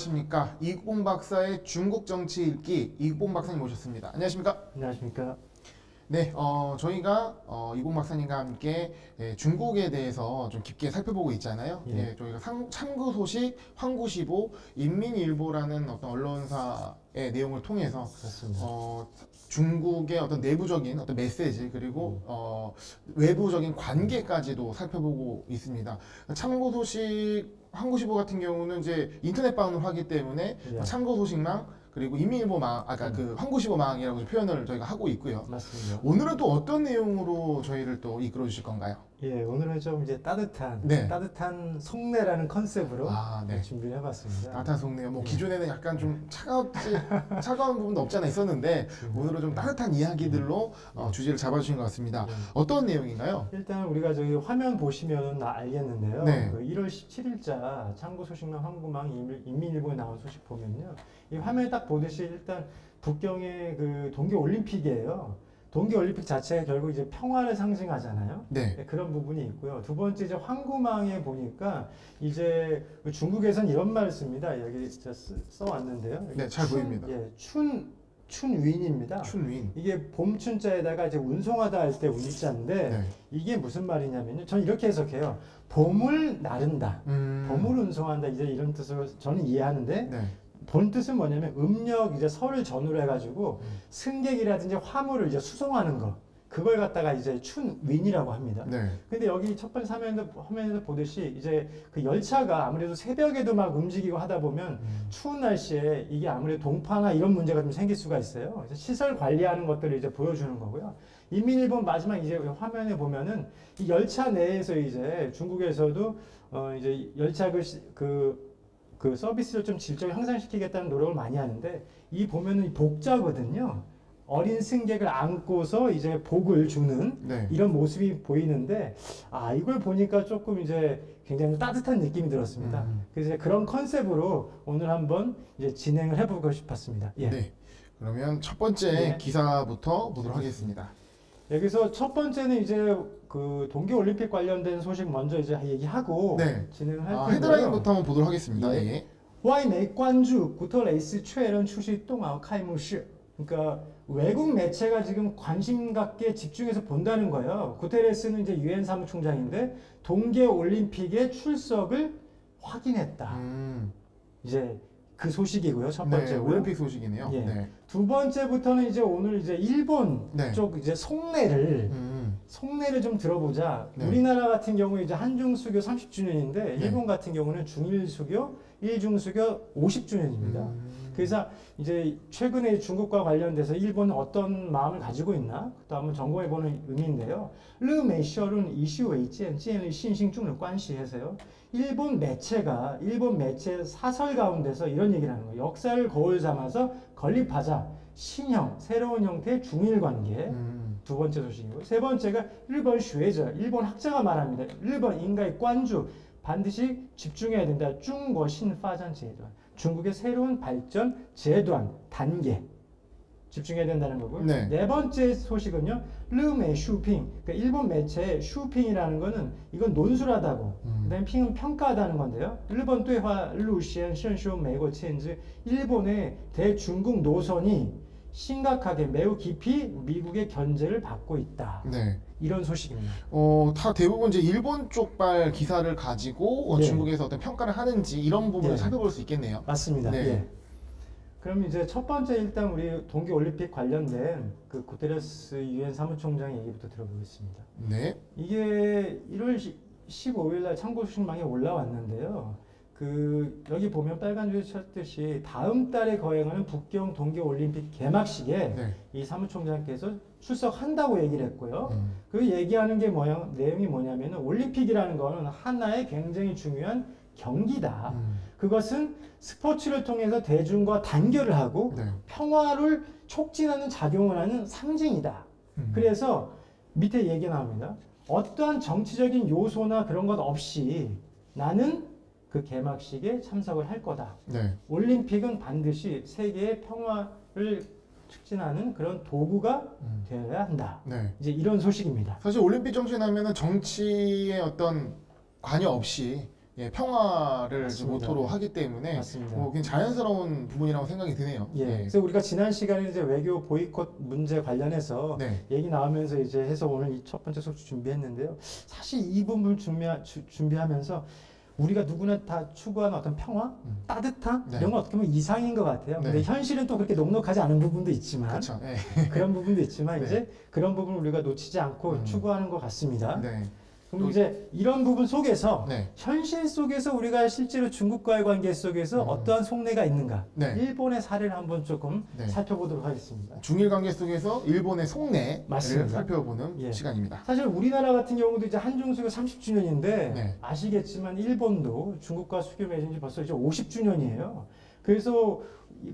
안녕하십니까. 이국봉 박사의 중국 정치 읽기 이국봉 박사님 모셨습니다. 안녕하십니까. 안녕하십니까. 네, 저희가 이국봉 박사님과 함께 중국에 대해서 좀 깊게 살펴보고 있잖아요. 예. 저희가 참고 소식, 황구시보, 인민일보라는 어떤 언론사의 내용을 통해서 그렇습니다. 중국의 어떤 내부적인 어떤 메시지 그리고 외부적인 관계까지도 살펴보고 있습니다. 참고 소식 황구시보 같은 경우는 이제 인터넷방으로 하기 때문에 예. 참고 소식망 그리고 인민일보망 아까 그 황구시보망이라고 표현을 저희가 하고 있고요. 맞습니다. 오늘은 또 어떤 내용으로 저희를 또 이끌어 주실 건가요? 예, 오늘은 좀 이제 따뜻한 네. 속내라는 컨셉으로 네. 준비를 해봤습니다. 따뜻한 속내요. 뭐 네. 기존에는 약간 좀 차가운 부분도 없지 않아 있었는데 오늘은 좀 따뜻한 이야기들로 주제를 잡아주신 것 같습니다. 예. 어떤 내용인가요? 일단 우리가 저기 화면 보시면 알겠는데요. 네. 그 1월 17일자 참고 소식망 황구망 인민일보에 나온 소식 보면요. 이 화면에 딱 보듯이 일단 북경의 그 동계올림픽이에요. 동계올림픽 자체가 결국 이제 평화를 상징하잖아요. 네. 네, 그런 부분이 있고요. 두 번째 이제 황구망에 보니까 이제 중국에선 이런 말을 씁니다. 여기 제가 써왔는데요. 여기 네, 잘 보입니다. 예, 춘윈입니다. 춘윈. 이게 봄춘자에다가 이제 운송하다 할 때 운자인데 네. 이게 무슨 말이냐면요. 저는 이렇게 해석해요. 봄을 나른다. 봄을 운송한다. 이제 이런 뜻으로 저는 이해하는데 네. 본 뜻은 뭐냐면 음력 이제 설을 전후로 해가지고 승객이라든지 화물을 이제 수송하는 거 그걸 갖다가 이제 춘윈이라고 합니다. 네. 근데 여기 첫 번째 화면에서 보듯이 이제 그 열차가 아무래도 새벽에도 막 움직이고 하다 보면 추운 날씨에 이게 아무래도 동파나 이런 문제가 좀 생길 수가 있어요. 그래서 시설 관리하는 것들을 이제 보여주는 거고요. 인민일보 마지막 이제 화면에 보면은 이 열차 내에서 이제 중국에서도 이제 열차 그 서비스를 좀 질적으로 향상시키겠다는 노력을 많이 하는데 이 보면은 이 복자거든요. 어린 승객을 안고서 이제 복을 주는 네. 이런 모습이 보이는데 이걸 보니까 조금 이제 굉장히 따뜻한 느낌이 들었습니다. 그래서 이제 그런 컨셉으로 오늘 한번 이제 진행을 해보고 싶었습니다. 예. 네. 그러면 첫 번째 네. 기사부터 보도록 하겠습니다. 여기서 첫 번째는 이제 그 동계올림픽 관련된 소식 먼저 이제 얘기하고 네. 진행을 할 텐데요. 헤드라인부터 한번 보도록 하겠습니다. 예. 예. 外媒关注古特雷斯确认出席冬奥开幕式. 그러니까 외국 매체가 지금 관심 갖게 집중해서 본다는 거예요. 구테레스는 이제 유엔 사무총장인데 동계 올림픽의 출석을 확인했다. 이제 그 소식이고요. 첫 네, 번째고요. 올림픽 소식이네요. 예. 네. 두 번째부터는 이제 오늘 이제 일본 네. 쪽 이제 속내를 좀 들어보자. 네. 우리나라 같은 경우에 이제 한중수교 30주년인데 네. 일본 같은 경우는 중일수교, 일중수교 50주년입니다. 그래서 이제 최근에 중국과 관련돼서 일본은 어떤 마음을 가지고 있나? 또 한번 점검해보는 의미인데요. 日美社论以西为鉴,建立信心中的关系 해서요. 일본 매체 사설 가운데서 이런 얘기를 하는 거예요. 역사를 거울 삼아서 건립하자. 신형, 새로운 형태의 중일 관계. 두 번째 소식이고. 세 번째가 일본学者, 일본 학자가 말합니다. 일본 인가의 관주, 반드시 집중해야 된다. 중국 신파전 제도안. 중국의 새로운 발전 제도안, 단계. 집중해야 된다는 거고요. 네. 네 번째 소식은요. 르메 슈핑. 그러니까 일본 매체의 슈핑이라는 거는 이건 논술하다고. 그다음에 핑은 평가하다는 건데요. 일본对话路线伸缩美国牵制. 일본의 대중국 노선이 심각하게 매우 깊이 미국의 견제를 받고 있다. 네. 이런 소식입니다. 다 대부분 이제 일본 쪽발 기사를 가지고 예. 중국에서 어떤 평가를 하는지 이런 부분을 예. 살펴볼 수 있겠네요. 맞습니다. 네. 예. 그럼 이제 첫 번째 일단 우리 동계올림픽 관련된 그 구테레스 유엔 사무총장의 얘기부터 들어보겠습니다. 네. 이게 1월 15일 날 참고 소식망에 올라왔는데요. 그 여기 보면 빨간 줄에 쳤듯이 다음 달에 거행하는 북경 동계올림픽 개막식에 네. 이 사무총장께서 출석한다고 얘기를 했고요. 그 얘기하는 게 내용이 뭐냐면 올림픽이라는 거는 하나의 굉장히 중요한 경기다. 그것은 스포츠를 통해서 대중과 단결을 하고 네. 평화를 촉진하는 작용을 하는 상징이다. 그래서 밑에 얘기 나옵니다. 어떠한 정치적인 요소나 그런 것 없이 나는 그 개막식에 참석을 할 거다. 네. 올림픽은 반드시 세계의 평화를 촉진하는 그런 도구가 되어야 한다. 네. 이제 이런 소식입니다. 사실 올림픽 정신 하면은 정치의 어떤 관여 없이 예, 평화를 맞습니다. 모토로 하기 때문에 맞습니다. 뭐 그냥 자연스러운 부분이라고 생각이 드네요. 예. 그래서 우리가 지난 시간에 이제 외교 보이콧 문제 관련해서 네. 얘기 나오면서 이제 해서 오늘 이 첫 번째 소식 준비했는데요. 사실 이 부분을 준비하면서 우리가 누구나 다 추구하는 어떤 평화, 따뜻함 네. 이런 건 어떻게 보면 이상인 것 같아요. 네. 근데 현실은 또 그렇게 녹록하지 않은 부분도 있지만 그렇죠. 예. 그런 부분도 있지만 네. 이제 그런 부분을 우리가 놓치지 않고 음. 추구하는 것 같습니다. 네. 그럼 또- 이제 이런 부분 속에서 네. 현실 속에서 우리가 실제로 중국과의 관계 속에서 어떠한 속내가 있는가? 네. 일본의 사례를 한번 조금 네. 살펴보도록 하겠습니다. 중일 관계 속에서 일본의 속내를 맞습니다. 살펴보는 예. 시간입니다. 사실 우리나라 같은 경우도 이제 한중 수교 30주년인데 네. 아시겠지만 일본도 중국과 수교 맺은 지 벌써 이제 50주년이에요. 그래서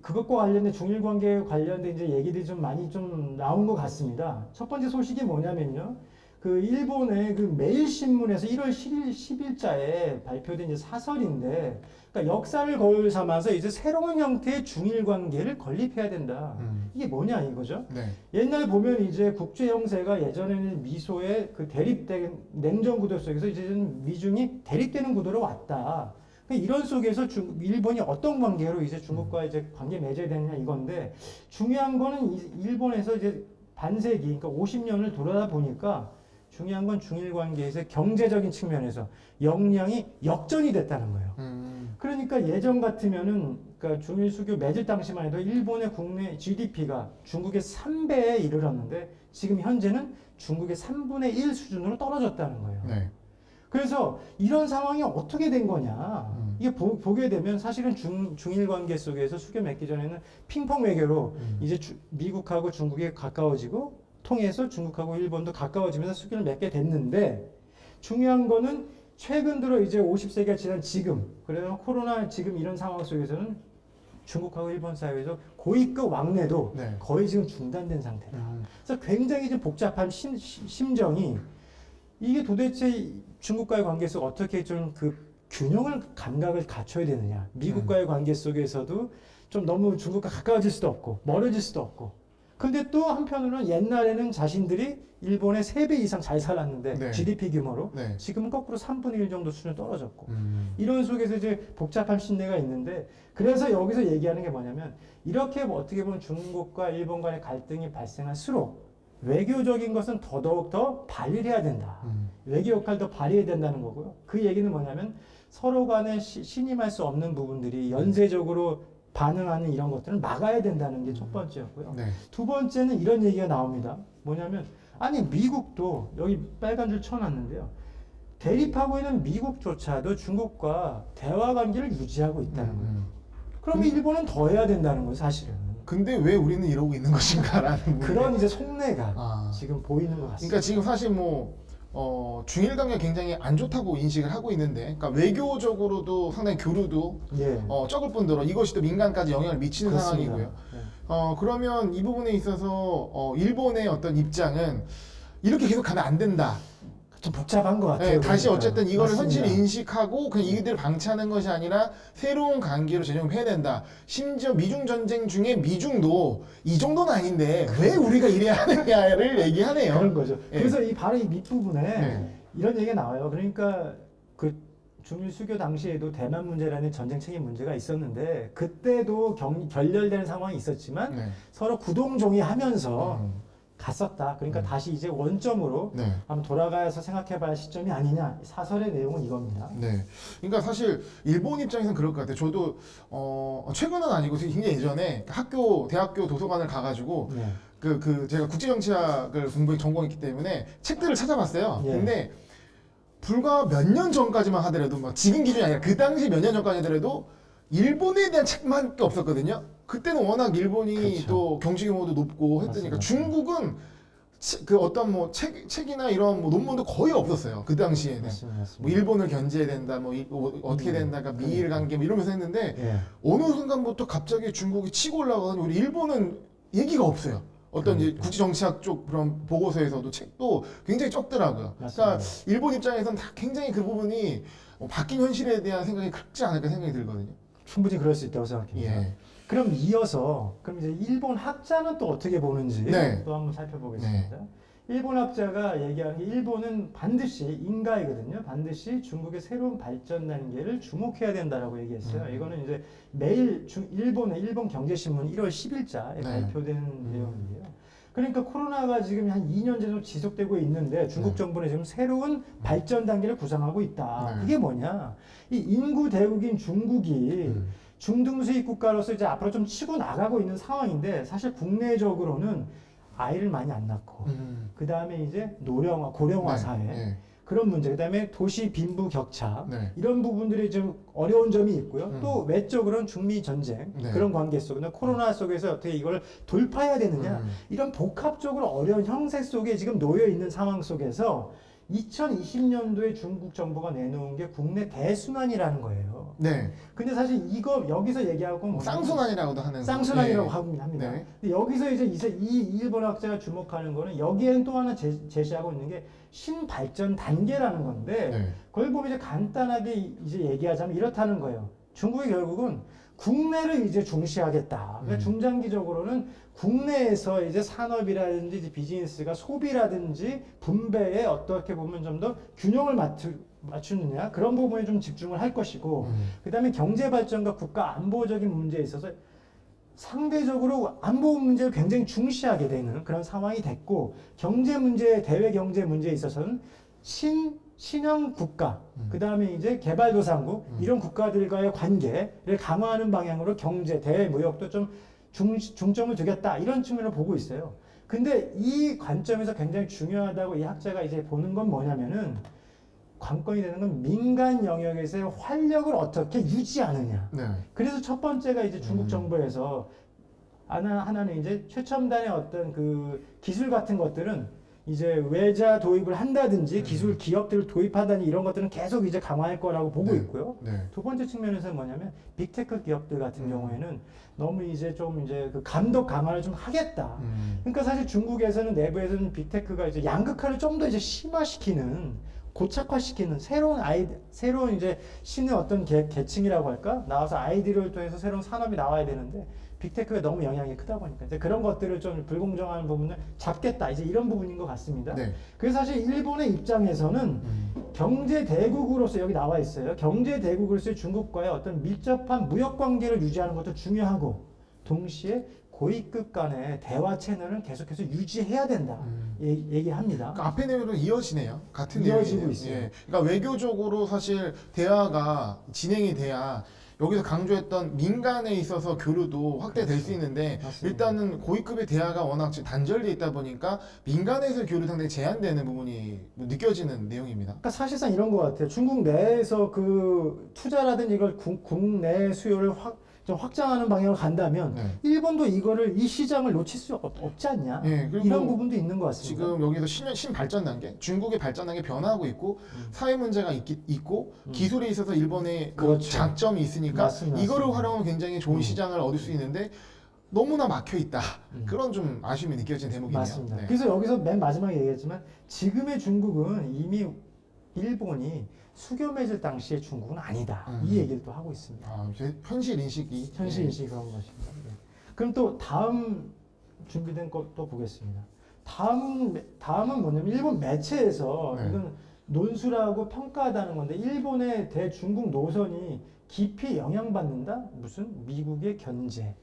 그것과 관련된 중일 관계에 관련된 이제 얘기들이 좀 많이 좀 나온 것 같습니다. 첫 번째 소식이 뭐냐면요. 그 일본의 그 매일신문에서 1월 10일자에 발표된 이제 사설인데, 그러니까 역사를 거울 삼아서 이제 새로운 형태의 중일 관계를 건립해야 된다. 이게 뭐냐 이거죠. 네. 옛날 보면 이제 국제 형세가 예전에는 미소의 그 대립된 냉전 구도 속에서 이제는 미중이 대립되는 구도로 왔다. 그러니까 이런 속에서 일본이 어떤 관계로 이제 중국과 이제 관계 맺어야 되느냐 이건데, 중요한 거는 일본에서 이제 반세기, 그러니까 50년을 돌아다 보니까 중요한 건 중일 관계에서 경제적인 측면에서 역량이 역전이 됐다는 거예요. 그러니까 예전 같으면은, 그러니까 중일 수교 맺을 당시만 해도 일본의 국내 GDP가 중국의 3배에 이르렀는데 지금 현재는 중국의 3분의 1 수준으로 떨어졌다는 거예요. 네. 그래서 이런 상황이 어떻게 된 거냐. 이게 보게 되면 사실은 중일 관계 속에서 수교 맺기 전에는 핑퐁 외교로 이제 미국하고 중국이 가까워지고 통해서 중국하고 일본도 가까워지면서 수교를 맺게 됐는데, 중요한 거는 최근 들어 이제 50세기가 지난 지금, 그래서 코로나 지금 이런 상황 속에서는 중국하고 일본 사이에서 고위급 왕래도 네. 거의 지금 중단된 상태다. 그래서 굉장히 좀 복잡한 심정이, 이게 도대체 중국과의 관계 속 어떻게 좀 그 균형을 감각을 갖춰야 되느냐. 미국과의 관계 속에서도 좀 너무 중국과 가까워질 수도 없고 멀어질 수도 없고. 근데 또 한편으로는 옛날에는 자신들이 일본의 3배 이상 잘 살았는데 네. GDP 규모로 네. 지금은 거꾸로 3분의 1 정도 수준으로 떨어졌고, 이런 속에서 이제 복잡한 신뢰가 있는데, 그래서 여기서 얘기하는 게 뭐냐면, 이렇게 뭐 어떻게 보면 중국과 일본 간의 갈등이 발생할수록 외교적인 것은 더더욱 더 발휘를 해야 된다. 외교 역할을 더 발휘해야 된다는 거고요. 그 얘기는 뭐냐면 서로 간에 신임할 수 없는 부분들이 연쇄적으로 반응하는 이런 것들을 막아야 된다는 게 첫 번째였고요. 네. 두 번째는 이런 얘기가 나옵니다. 뭐냐면, 아니 미국도 여기 빨간 줄 쳐놨는데요. 대립하고 있는 미국조차도 중국과 대화 관계를 유지하고 있다는 거예요. 그러면 일본은 더 해야 된다는 거예요, 사실은. 근데 왜 우리는 이러고 있는 것인가라는 부분에 그런 이제 속내가 아. 지금 보이는 것 같습니다. 그러니까 지금 사실 뭐 중일 관계가 굉장히 안 좋다고 인식을 하고 있는데, 그러니까 외교적으로도 상당히 교류도 예. 적을 뿐더러 이것이 또 민간까지 영향을 미치는 그렇습니다. 상황이고요. 예. 그러면 이 부분에 있어서 일본의 어떤 입장은 이렇게 계속 가면 안 된다. 좀 복잡한 것 같아요. 네, 다시 그러니까. 어쨌든 이거를 맞습니다. 현실을 인식하고 그냥 이들을 방치하는 것이 아니라 새로운 관계로 재정해야 된다. 심지어 미중 전쟁 중에 미중도 이 정도는 아닌데 왜 우리가 이래야 하느냐를 얘기하네요. 그런 거죠. 예. 그래서 이 바로 이 밑부분에 네. 이런 얘기가 나와요. 그러니까 그 중일 수교 당시에도 대만 문제라는 전쟁 책임 문제가 있었는데, 그때도 결렬되는 상황이 있었지만 네. 서로 구동종이하면서 갔었다. 그러니까 다시 이제 원점으로 네. 한번 돌아가서 생각해봐야 시점이 아니냐. 사설의 내용은 이겁니다. 네. 그러니까 사실 일본 입장에서는 그럴 것 같아요. 저도 최근은 아니고 굉장히 예전에 대학교 도서관을 가가지고 네. 제가 국제정치학을 전공했기 때문에 책들을 찾아봤어요. 예. 근데 불과 몇 년 전까지만 하더라도, 막 지금 기준이 아니라 그 당시 몇 년 전까지 하더라도 일본에 대한 책만밖에 없었거든요. 그때는 워낙 일본이 그렇죠. 또 경제 규모도 높고 했으니까. 맞습니다. 중국은 그 어떤 뭐 책이나 이런 뭐 논문도 거의 없었어요. 그 당시에는. 맞습니다. 뭐 일본을 견제해야 된다, 어떻게 된다, 그러니까 미일 관계 뭐 이러면서 했는데, 예. 어느 순간부터 갑자기 중국이 치고 올라가더니 우리 일본은 얘기가 없어요. 어떤 이제 그러니까. 국제정치학 쪽 그런 보고서에서도 책도 굉장히 적더라고요. 그러니까 맞습니다. 일본 입장에서는 다 굉장히 그 부분이 바뀐 현실에 대한 생각이 크지 않을까 생각이 들거든요. 충분히 그럴 수 있다고 생각합니다. 예. 그럼 이어서 그럼 이제 일본 학자는 또 어떻게 보는지 네. 또 한번 살펴보겠습니다. 일본 학자가 얘기하는 게 일본은 반드시 인가이거든요. 반드시 중국의 새로운 발전 단계를 주목해야 된다라고 얘기했어요. 이거는 이제 매일 일본 경제신문 1월 10일자에 네. 발표된 내용인데요. 그러니까 코로나가 지금 한 2년 정도 지속되고 있는데 중국 네. 정부는 지금 새로운 발전 단계를 구상하고 있다. 네. 그게 뭐냐? 이 인구 대국인 중국이 중등수입 국가로서 이제 앞으로 좀 치고 나가고 있는 상황인데 사실 국내적으로는 아이를 많이 안 낳고 그 다음에 이제 노령화, 고령화 네. 사회 네. 그런 문제, 그 다음에 도시 빈부 격차 네. 이런 부분들이 좀 어려운 점이 있고요. 또 외적으로는 중미 전쟁 네. 그런 관계 속에 코로나 속에서 어떻게 이걸 돌파해야 되느냐 이런 복합적으로 어려운 형세 속에 지금 놓여 있는 상황 속에서 2020년도에 중국 정부가 내놓은 게 국내 대순환이라는 거예요. 네. 근데 사실 이거 여기서 얘기하고 뭐냐면 쌍순환이라고도 하는. 쌍순환이라고 네. 합니다. 네. 근데 여기서 이제 이 일본 학자가 주목하는 거는 여기에는 또 하나 제시하고 있는 게 신발전 단계라는 건데 네. 그걸 보면 이제 간단하게 이제 얘기하자면 이렇다는 거예요. 중국이 결국은 국내를 이제 중시하겠다. 그러니까 중장기적으로는 국내에서 이제 산업이라든지 이제 비즈니스가 소비라든지 분배에 어떻게 보면 좀 더 균형을 맞추느냐 그런 부분에 좀 집중을 할 것이고 그다음에 경제 발전과 국가 안보적인 문제에 있어서 상대적으로 안보 문제를 굉장히 중시하게 되는 그런 상황이 됐고 경제 문제, 대외 경제 문제에 있어서는 신형 국가, 그 다음에 이제 개발도상국 이런 국가들과의 관계를 강화하는 방향으로 경제, 대외 무역도 좀 중점을 두겠다 이런 측면을 보고 있어요. 근데 이 관점에서 굉장히 중요하다고 이 학자가 이제 보는 건 뭐냐면은 관건이 되는 건 민간 영역에서의 활력을 어떻게 유지하느냐. 네. 그래서 첫 번째가 이제 중국 정부에서 하나는 이제 최첨단의 어떤 그 기술 같은 것들은 이제 외자 도입을 한다든지 기술 기업들을 도입한다든지 이런 것들은 계속 이제 강화할 거라고 보고 네. 있고요. 네. 두 번째 측면에서는 뭐냐면 빅테크 기업들 같은 경우에는 너무 이제 좀 이제 그 감독 강화를 좀 하겠다. 그러니까 사실 중국에서는 내부에서는 빅테크가 이제 양극화를 좀 더 이제 심화시키는 고착화시키는 새로운 이제 신의 어떤 계층이라고 할까 나와서 아이디어를 통해서 새로운 산업이 나와야 되는데 빅테크가 너무 영향이 크다 보니까 이제 그런 것들을 좀 불공정한 부분을 잡겠다 이제 이런 부분인 것 같습니다. 네. 그래서 사실 일본의 입장에서는 경제 대국으로서 여기 나와 있어요. 경제 대국으로서의 중국과의 어떤 밀접한 무역 관계를 유지하는 것도 중요하고 동시에 고위급 간의 대화 채널을 계속해서 유지해야 된다 얘기합니다. 그러니까 앞에 내용으로 이어지네요. 같은 이어지고 내용이네요. 있어요. 예. 그러니까 외교적으로 사실 대화가 진행이 돼야 여기서 강조했던 민간에 있어서 교류도 확대될 수 있는데 맞습니다. 일단은 고위급의 대화가 워낙 지금 단절돼 있다 보니까 민간에서 교류 상당히 제한되는 부분이 느껴지는 내용입니다. 그러니까 사실상 이런 것 같아요. 중국 내에서 그 투자라든지 이걸 국내 수요를 좀 확장하는 방향으로 간다면 네. 일본도 이 시장을 놓칠 수 없지 않냐? 예, 그리고 이런 부분도 있는 것 같습니다. 지금 여기서 신발전 단계, 중국의 발전 단계 변화하고 있고 사회 문제가 있고 기술에 있어서 일본의 뭐 그렇죠. 장점이 있으니까 맞습니다. 이거를 맞습니다. 활용하면 굉장히 좋은 시장을 얻을 수 있는데 너무나 막혀 있다. 그런 좀 아쉬움이 느껴지는 대목이네요. 맞습니다. 네. 그래서 여기서 맨 마지막에 얘기했지만 지금의 중국은 이미 일본이 수교 맺을 당시의 중국은 아니다. 이 얘기를 또 하고 있습니다. 아, 이제 현실 인식이 현실 인식이 그런 것입니다. 네. 그럼 또 다음 준비된 것도 보겠습니다. 다음은 뭐냐면 일본 매체에서 네. 이건 논술하고 평가하다는 건데 일본의 대중국 노선이 깊이 영향받는다? 무슨 미국의 견제.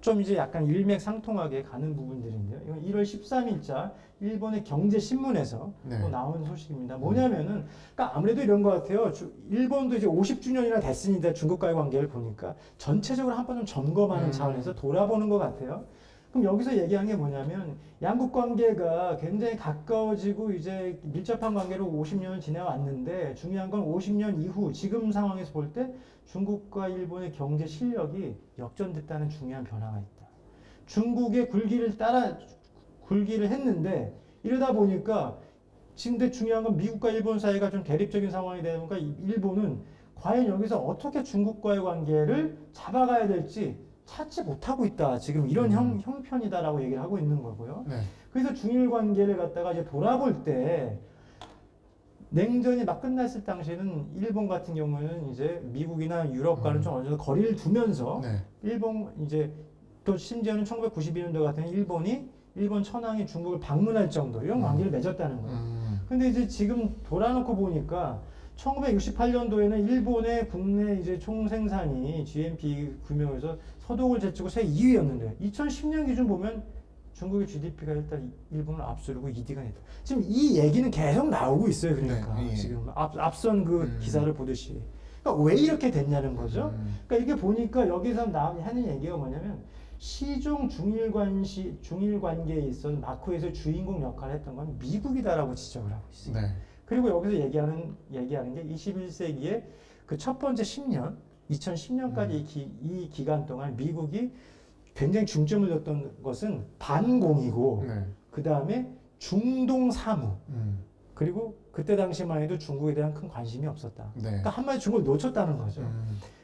좀 이제 약간 일맥상통하게 가는 부분들인데요. 이건 1월 13일자 일본의 경제신문에서 네. 또 나온 소식입니다. 뭐냐면은, 그러니까 아무래도 이런 것 같아요. 일본도 이제 50주년이나 됐으니까 중국과의 관계를 보니까 전체적으로 한번 좀 점검하는 차원에서 돌아보는 것 같아요. 그럼 여기서 얘기한 게 뭐냐면 양국 관계가 굉장히 가까워지고 이제 밀접한 관계로 50년을 지내왔는데 중요한 건 50년 이후 지금 상황에서 볼 때 중국과 일본의 경제 실력이 역전됐다는 중요한 변화가 있다. 중국의 굴기를 했는데 이러다 보니까 지금 근데 중요한 건 미국과 일본 사이가 좀 대립적인 상황이 되다 보니까 일본은 과연 여기서 어떻게 중국과의 관계를 잡아가야 될지 찾지 못하고 있다. 지금 이런 형편이다라고 얘기를 하고 있는 거고요. 네. 그래서 중일 관계를 갖다가 이제 돌아볼 때 냉전이 막 끝났을 당시에는 일본 같은 경우는 이제 미국이나 유럽과는 좀 어느 정도 거리를 두면서 네. 일본 이제 또 심지어는 1992년도 같은 일본이 일본 천황이 중국을 방문할 정도 이런 관계를 맺었다는 거예요. 근데 이제 지금 돌아놓고 보니까 1968년도에는 일본의 국내 이제 총생산이 GNP 규모에서 서독을 제치고 세계 2위였는데 2010년 기준 보면 중국의 GDP가 일단 일본을 앞서고 2위가 됐다. 지금 이 얘기는 계속 나오고 있어요. 그러니까 네, 예. 지금 앞선 그 기사를 보듯이. 그러니까 왜 이렇게 됐냐는 거죠. 그러니까 이게 보니까 여기서 하는 얘기가 뭐냐면 시종 중일 관계에 있어서 마크에서 주인공 역할을 했던 건 미국이다라고 지적을 하고 있어요. 네. 그리고 여기서 얘기하는 게 21세기의 그 첫 번째 10년, 2010년까지 이 기간 동안 미국이 굉장히 중점을 뒀던 것은 반공이고 네. 그 다음에 중동 사무 그리고 그때 당시만 해도 중국에 대한 큰 관심이 없었다. 네. 그러니까 한마디 중국을 놓쳤다는 거죠.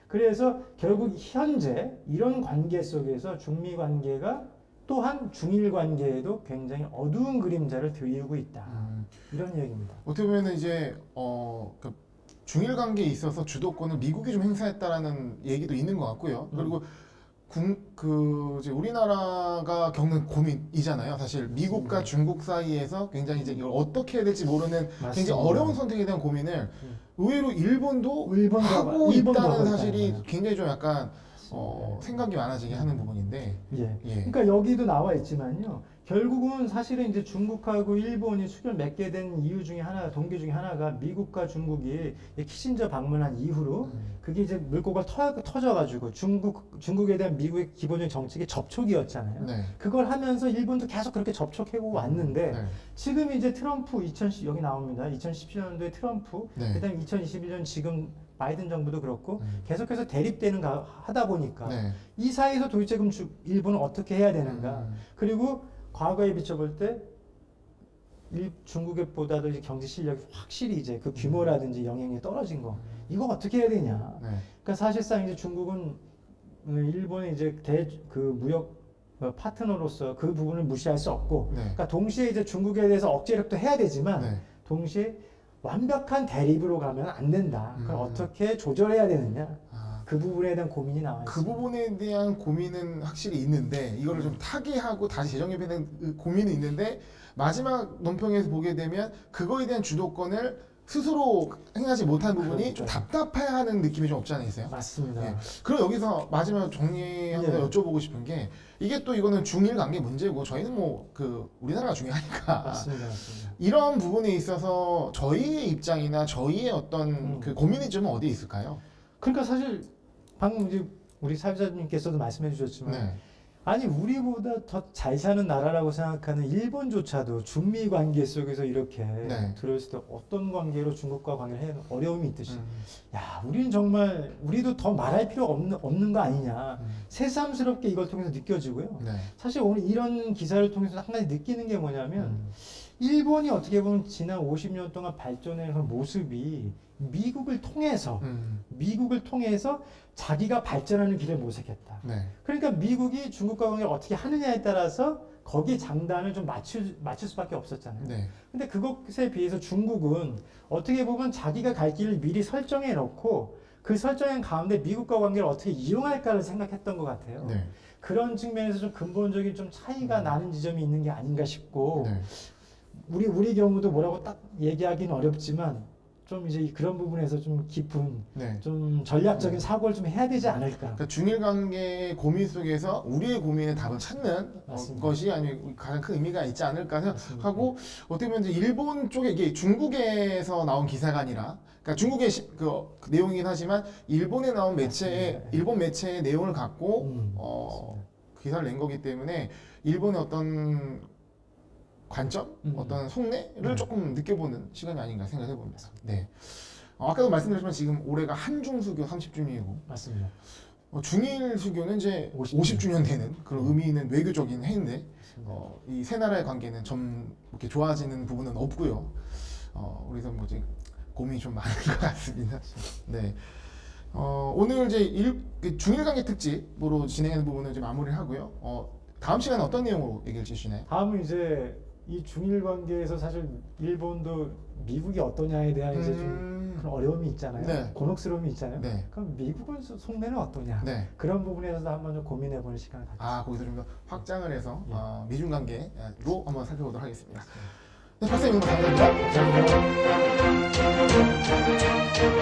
그래서 결국 현재 이런 관계 속에서 중미 관계가 또한 중일 관계에도 굉장히 어두운 그림자를 드리우고 있다. 이런 얘기입니다. 어떻게 보면 이제 그 중일 관계에 있어서 주도권을 미국이 좀 행사했다라는 얘기도 있는 것 같고요. 그리고 이제 우리나라가 겪는 고민이잖아요. 사실 미국과 중국 사이에서 굉장히 이제 이걸 어떻게 해야 될지 모르는 맞습니다. 굉장히 어려운 선택에 대한 고민을 의외로 일본도 일본도 하고 일본도 있다는 하고 사실이 있다는 굉장히 좀 약간 생각이 많아지게 하는 부분인데. 예. 예. 그러니까 여기도 나와 있지만요. 결국은 사실은 이제 중국하고 일본이 수교를 맺게 된 이유 중에 하나, 동기 중에 하나가 미국과 중국이 키신저 방문한 이후로 그게 이제 물꼬가 터져가지고 중국에 대한 미국의 기본적인 정책이 접촉이었잖아요. 네. 그걸 하면서 일본도 계속 그렇게 접촉하고 왔는데 네. 지금 이제 트럼프 여기 나옵니다. 2017년도에 트럼프, 네. 그다음에 2021년 지금 바이든 정부도 그렇고 계속해서 대립되는 하다 보니까 네. 이 사이에서 도대체 그럼 일본은 어떻게 해야 되는가? 그리고 과거에 비춰볼 때 중국에 보다도 이제 경제 실력이 확실히 이제 그 규모라든지 영향이 떨어진 거 이거 어떻게 해야 되냐? 네. 그러니까 사실상 이제 중국은 일본의 이제 그 무역 파트너로서 그 부분을 무시할 수 없고, 네. 그러니까 동시에 이제 중국에 대해서 억제력도 해야 되지만 네. 동시에 완벽한 대립으로 가면 안 된다. 그럼 어떻게 조절해야 되느냐? 그 부분에 대한 고민이 나와 있습니다. 그 부분에 대한 고민은 확실히 있는데 이거를 좀 타개하고 다시 재정립하는 고민은 있는데 마지막 논평에서 보게 되면 그거에 대한 주도권을 스스로 행하지 못한 부분이 좀 답답해하는 느낌이 좀 없지 않아 있어요? 맞습니다. 예. 그럼 여기서 마지막 정리하면서 여쭤보고 싶은 게 이게 또 이거는 중일 관계 문제고 저희는 뭐 우리나라가 중요하니까 맞습니다. 이런 부분에 있어서 저희의 입장이나 저희의 어떤 그 고민의 점은 어디에 있을까요? 그러니까 사실 방금 이제 우리 사회자님께서도 말씀해 주셨지만 네. 아니 우리보다 더 잘 사는 나라라고 생각하는 일본조차도 중미 관계 속에서 이렇게 네. 들어있을 때 어떤 관계로 중국과 관계를 해야 어려움이 있듯이 야 우리는 정말 우리도 더 말할 필요가 없는 거 아니냐 새삼스럽게 이걸 통해서 느껴지고요. 네. 사실 오늘 이런 기사를 통해서 한 가지 느끼는 게 뭐냐면 일본이 어떻게 보면 지난 50년 동안 발전해 온 모습이 미국을 통해서 자기가 발전하는 길을 모색했다. 네. 그러니까 미국이 중국과 관계를 어떻게 하느냐에 따라서 거기에 장단을 좀 맞출 수밖에 없었잖아요. 네. 근데 그것에 비해서 중국은 어떻게 보면 자기가 갈 길을 미리 설정해 놓고 그 설정한 가운데 미국과 관계를 어떻게 이용할까를 생각했던 것 같아요. 네. 그런 측면에서 좀 근본적인 좀 차이가 나는 지점이 있는 게 아닌가 싶고 네. 우리 경우도 뭐라고 딱 얘기하기는 어렵지만 좀 이제 그런 부분에서 좀 깊은 네. 좀 전략적인 사고를 좀 해야 되지 않을까. 그러니까 중일 관계의 고민 속에서 우리의 고민에 답을 찾는 맞습니다. 것이 아니면 가장 큰 의미가 있지 않을까 맞습니다. 생각하고 어떻게 보면 이제 일본 쪽에 이게 중국에서 나온 기사가 아니라 그러니까 중국의 그 내용이긴 하지만 일본에 나온 매체의 맞습니다. 일본 매체의 내용을 갖고 기사를 낸 거기 때문에 일본의 어떤 관점, 어떤 속내를 조금 느껴보는 시간이 아닌가 생각해 봅니다. 네. 아까도 말씀드렸지만 지금 올해가 한중수교 30주년이고 맞습니다. 중일 수교는 이제 50주년. 50주년 되는 그런 의미 있는 외교적인 해인데 이 세 나라의 관계는 좀 이렇게 좋아지는 부분은 없고요. 그래서 뭐 이제 고민이 좀 많은 것 같습니다. 네. 오늘 이제 중일 관계 특집으로 진행하는 부분은 이제 마무리를 하고요. 다음 시간에 어떤 내용으로 얘기를 주시나요? 다음은 이제 이 중일 관계에서 사실 일본도 미국이 어떠냐에 대한 이제 좀 그런 어려움이 있잖아요. 네. 곤혹스러움이 있잖아요. 네. 그럼 미국은 속내는 어떠냐? 네. 그런 부분에서도 한번 좀 고민해보는 시간을 가졌습니다. 거기서 좀 더 확장을 해서 예. 미중 관계로 한번 살펴보도록 하겠습니다. 네, 박사님 오늘 감사합니다. 감사합니다.